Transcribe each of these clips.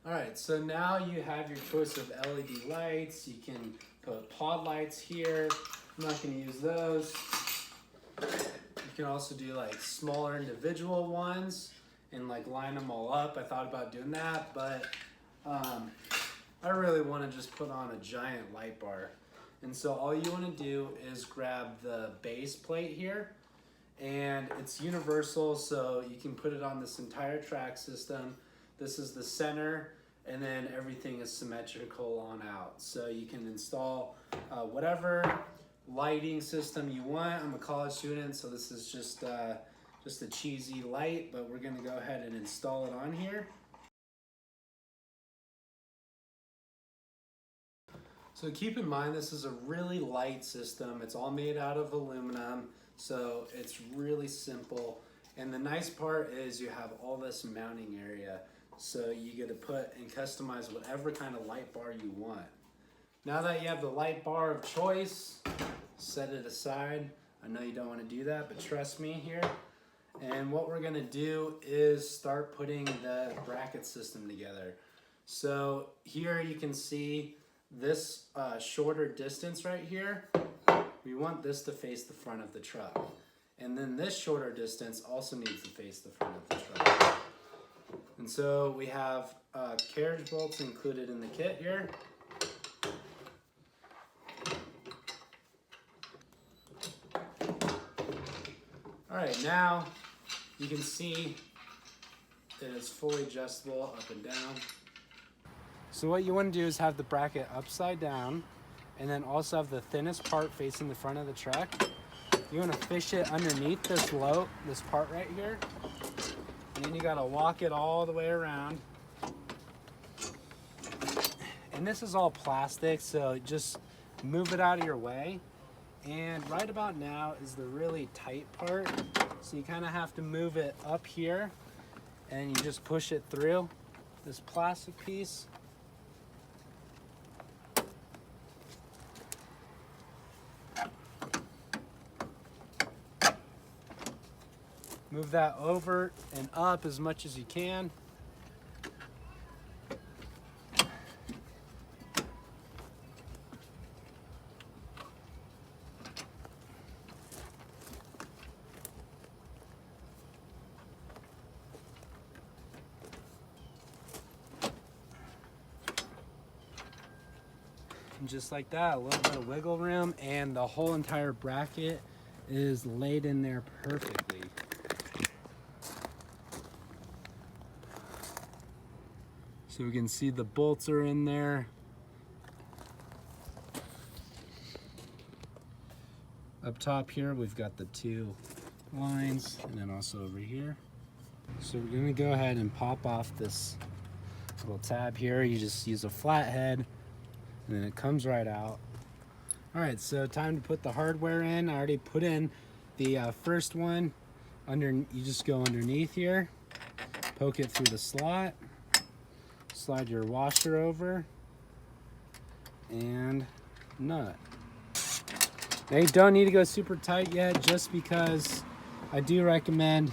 All right, so now you have your choice of LED lights. You can put pod lights here. I'm not gonna use those. You can also do like smaller individual ones and like line them all up. I thought about doing that, but I really wanna just put on a giant light bar. And so all you wanna do is grab the base plate here, and it's universal, so you can put it on this entire track system. This is the center, and then everything is symmetrical on out. So you can install whatever lighting system you want. I'm a college student, so this is just a cheesy light, but we're gonna go ahead and install it on here. So keep in mind, this is a really light system. It's all made out of aluminum, so it's really simple. And the nice part is you have all this mounting area, so you get to put and customize whatever kind of light bar you want. Now that you have the light bar of choice, set it aside. I know you don't want to do that, but trust me here. And what we're gonna do is start putting the bracket system together. So here you can see this shorter distance right here. We want this to face the front of the truck. And then this shorter distance also needs to face the front of the truck. And so we have carriage bolts included in the kit here. All right, now you can see that it's fully adjustable up and down. So what you want to do is have the bracket upside down, and then also have the thinnest part facing the front of the truck. You want to fish it underneath this part right here, and then you got to walk it all the way around. And this is all plastic, so just move it out of your way. And right about now is the really tight part, so you kind of have to move it up here, and you just push it through this plastic piece. Move that over and up as much as you can. And just like that, a little bit of wiggle room, and the whole entire bracket is laid in there perfectly. So we can see the bolts are in there. Up top here, we've got the two lines, and then also over here. So we're gonna go ahead and pop off this little tab here. You just use a flathead, and then it comes right out. All right, so time to put the hardware in. I already put in the first one. You just go underneath here, poke it through the slot, slide your washer over, and nut. Now you don't need to go super tight yet, just because I do recommend,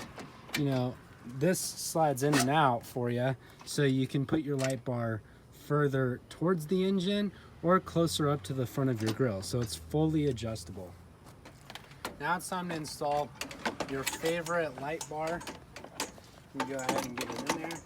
this slides in and out for you, so you can put your light bar further towards the engine or closer up to the front of your grill, so it's fully adjustable. Now it's time to install your favorite light bar. You go ahead and get it in there.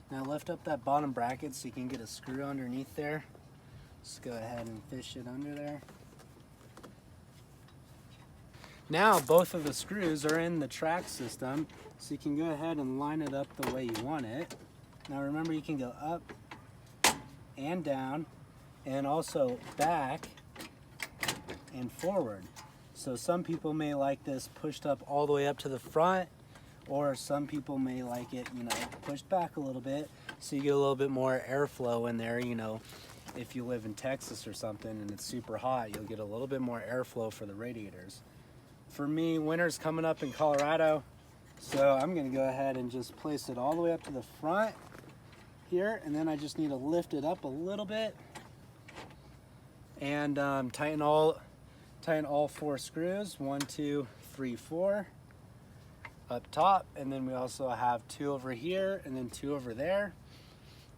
Now lift up that bottom bracket so you can get a screw underneath there. Just go ahead and fish it under there. Now both of the screws are in the track system, so you can go ahead and line it up the way you want it. Now remember, you can go up and down, and also back and forward. So some people may like this pushed up all the way up to the front, or some people may like it, pushed back a little bit, so you get a little bit more airflow in there, if you live in Texas or something and it's super hot, you'll get a little bit more airflow for the radiators. For me, winter's coming up in Colorado, so I'm gonna go ahead and just place it all the way up to the front here, and then I just need to lift it up a little bit and tighten all 4 screws, 1, 2, 3, 4 up top, and then we also have 2 over here and then 2 over there,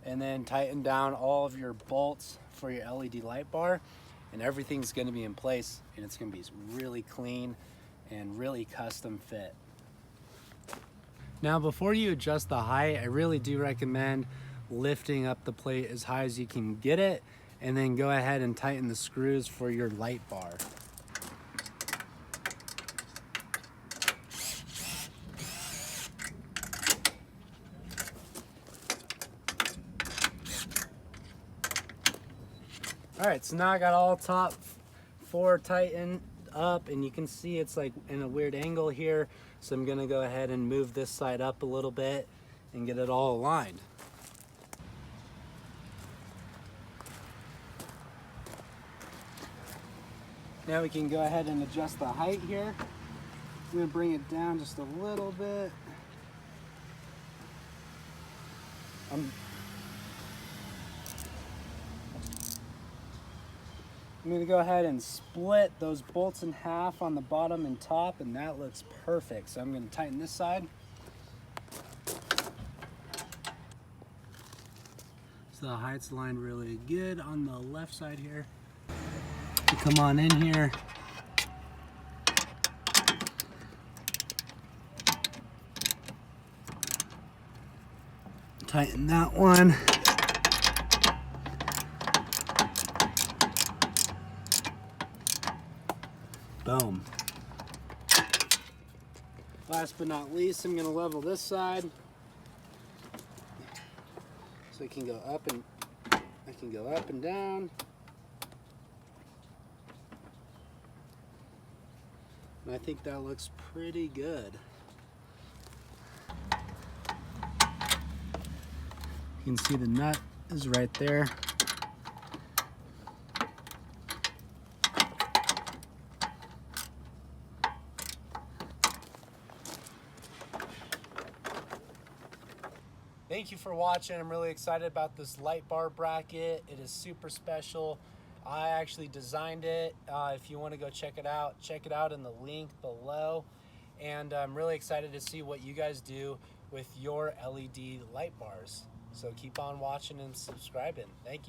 and then tighten down all of your bolts for your LED light bar, and everything's going to be in place, and it's going to be really clean and really custom fit. Now before you adjust the height, I really do recommend lifting up the plate as high as you can get it, and then go ahead and tighten the screws for your light bar. All right, so now I got all top 4 tightened up, and you can see it's like in a weird angle here. So I'm gonna go ahead and move this side up a little bit and get it all aligned. Now we can go ahead and adjust the height here. I'm gonna bring it down just a little bit. I'm gonna go ahead and split those bolts in half on the bottom and top, and that looks perfect. So I'm gonna tighten this side. So the height's aligned really good on the left side here. You come on in here. Tighten that one. Boom. Last but not least, I'm gonna level this side so it can go up and down. And I think that looks pretty good. You can see the nut is right there. Thank you for watching. I'm really excited about this light bar bracket. It is super special. I actually designed it. If you want to go check it out in the link below. And I'm really excited to see what you guys do with your LED light bars. So keep on watching and subscribing. Thank you.